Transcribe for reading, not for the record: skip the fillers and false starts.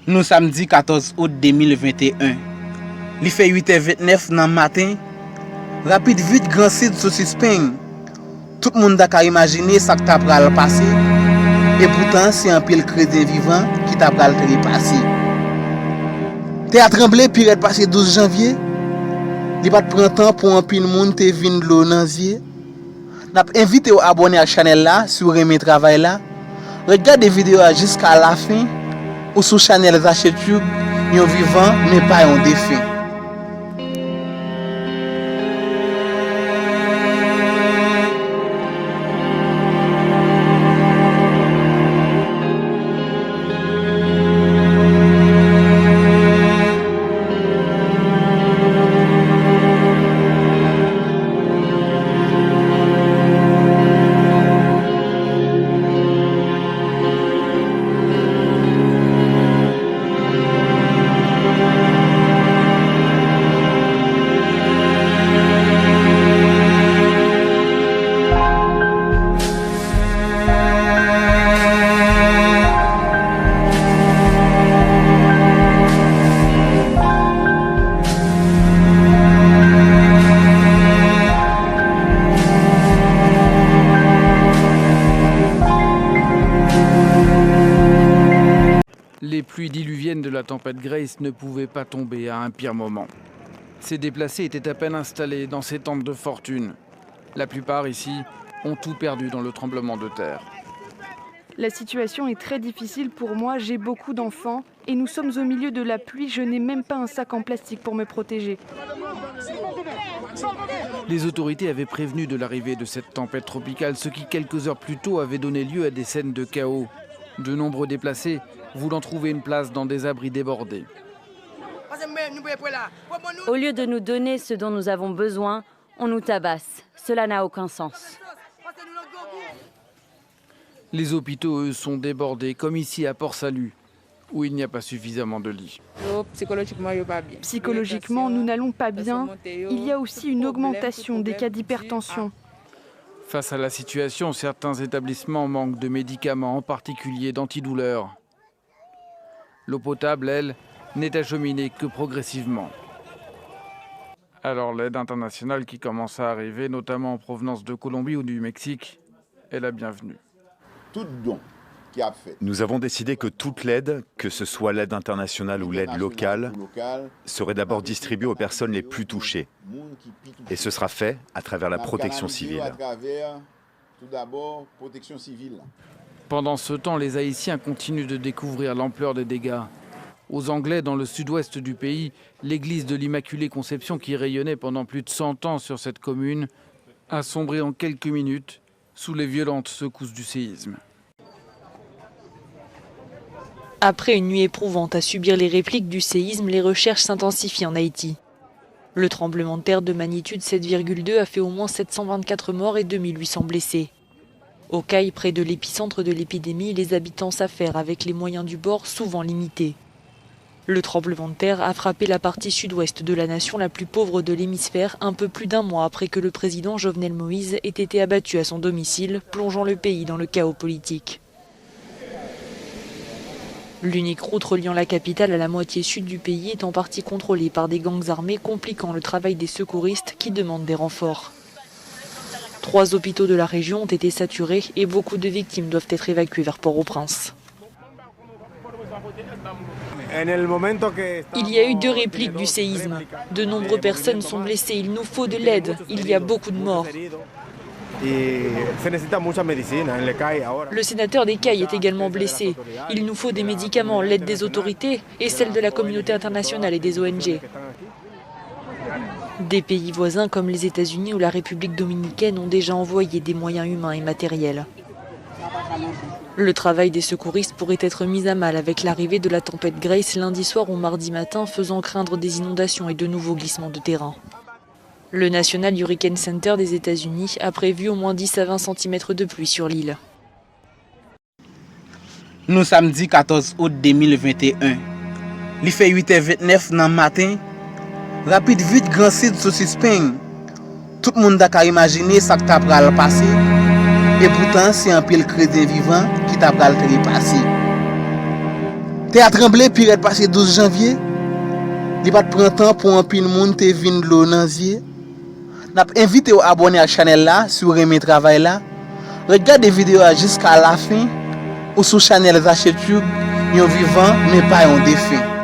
Nous samedi 14 août 2021. Il fait 8h29 dans le matin. Rapide vite grand site sous suspens. Tout le monde a imaginé ça que t'a pral passer. Et pourtant c'est un pile crédit vivant qui t'a pral passer. T'es à trembler puis être passé 12 janvier. Il pas de printemps pour un pile monde te vinn de l'eau dans yeux. N'a invité à abonner à la chaîne là sur aimer travail là. Regardez vidéo jusqu'à la fin ou sur channel YouTube, yon vivant mais pas un défunt. Les pluies diluviennes de la tempête Grace ne pouvaient pas tomber à un pire moment. Ces déplacés étaient à peine installés dans ces tentes de fortune. La plupart ici ont tout perdu dans le tremblement de terre. La situation est très difficile pour moi, j'ai beaucoup d'enfants et nous sommes au milieu de la pluie, je n'ai même pas un sac en plastique pour me protéger. Les autorités avaient prévenu de l'arrivée de cette tempête tropicale, ce qui quelques heures plus tôt avait donné lieu à des scènes de chaos. De nombreux déplacés voulant trouver une place dans des abris débordés. Au lieu de nous donner ce dont nous avons besoin, on nous tabasse. Cela n'a aucun sens. Les hôpitaux, eux, sont débordés, comme ici à Port-Salut, où il n'y a pas suffisamment de lits. Psychologiquement, nous n'allons pas bien. Il y a aussi une augmentation des cas d'hypertension. Face à la situation, certains établissements manquent de médicaments, en particulier d'antidouleurs. L'eau potable, elle, n'est acheminée que progressivement. Alors l'aide internationale qui commence à arriver, notamment en provenance de Colombie ou du Mexique, est la bienvenue. Tout don qui a fait. Nous avons décidé que toute l'aide, que ce soit l'aide internationale ou l'aide locale, serait d'abord distribuée aux personnes les plus touchées. Et ce sera fait à travers la protection civile. Pendant ce temps, les Haïtiens continuent de découvrir l'ampleur des dégâts. Aux Anglais, dans le sud-ouest du pays, l'église de l'Immaculée Conception, qui rayonnait pendant plus de 100 ans sur cette commune, a sombré en quelques minutes sous les violentes secousses du séisme. Après une nuit éprouvante à subir les répliques du séisme, les recherches s'intensifient en Haïti. Le tremblement de terre de magnitude 7,2 a fait au moins 724 morts et 2800 blessés. Au Caille, près de l'épicentre de l'épidémie, les habitants s'affairent avec les moyens du bord souvent limités. Le tremblement de terre a frappé la partie sud-ouest de la nation la plus pauvre de l'hémisphère un peu plus d'un mois après que le président Jovenel Moïse ait été abattu à son domicile, plongeant le pays dans le chaos politique. L'unique route reliant la capitale à la moitié sud du pays est en partie contrôlée par des gangs armés, compliquant le travail des secouristes qui demandent des renforts. 3 hôpitaux de la région ont été saturés et beaucoup de victimes doivent être évacuées vers Port-au-Prince. Il y a eu 2 répliques du séisme. De nombreuses personnes sont blessées. Il nous faut de l'aide. Il y a beaucoup de morts. Le sénateur des Cailles est également blessé. Il nous faut des médicaments, l'aide des autorités et celle de la communauté internationale et des ONG. Des pays voisins comme les États-Unis ou la République dominicaine ont déjà envoyé des moyens humains et matériels. Le travail des secouristes pourrait être mis à mal avec l'arrivée de la tempête Grace lundi soir ou mardi matin, faisant craindre des inondations et de nouveaux glissements de terrain. Le National Hurricane Center des États-Unis a prévu au moins 10 à 20 cm de pluie sur l'île. Nous samedi 14 août 2021. Il fait 8h29 dans le matin. Rapide vite grand site sous suspens. Tout le monde a imaginé ça que t'a pral passer. Et pourtant c'est un pile crédit vivant qui t'a pral passer. Te a tremblé piret passé 12 janvier. Li pas prend temps pour un pile monde te vinn l'eau nan zier. N'a invité à abonner à la chaîne là sur Remé Travail là. Regardez vidéo jusqu'à la fin ou sur chaîne YouTube, yon vivant mais pas un défunt.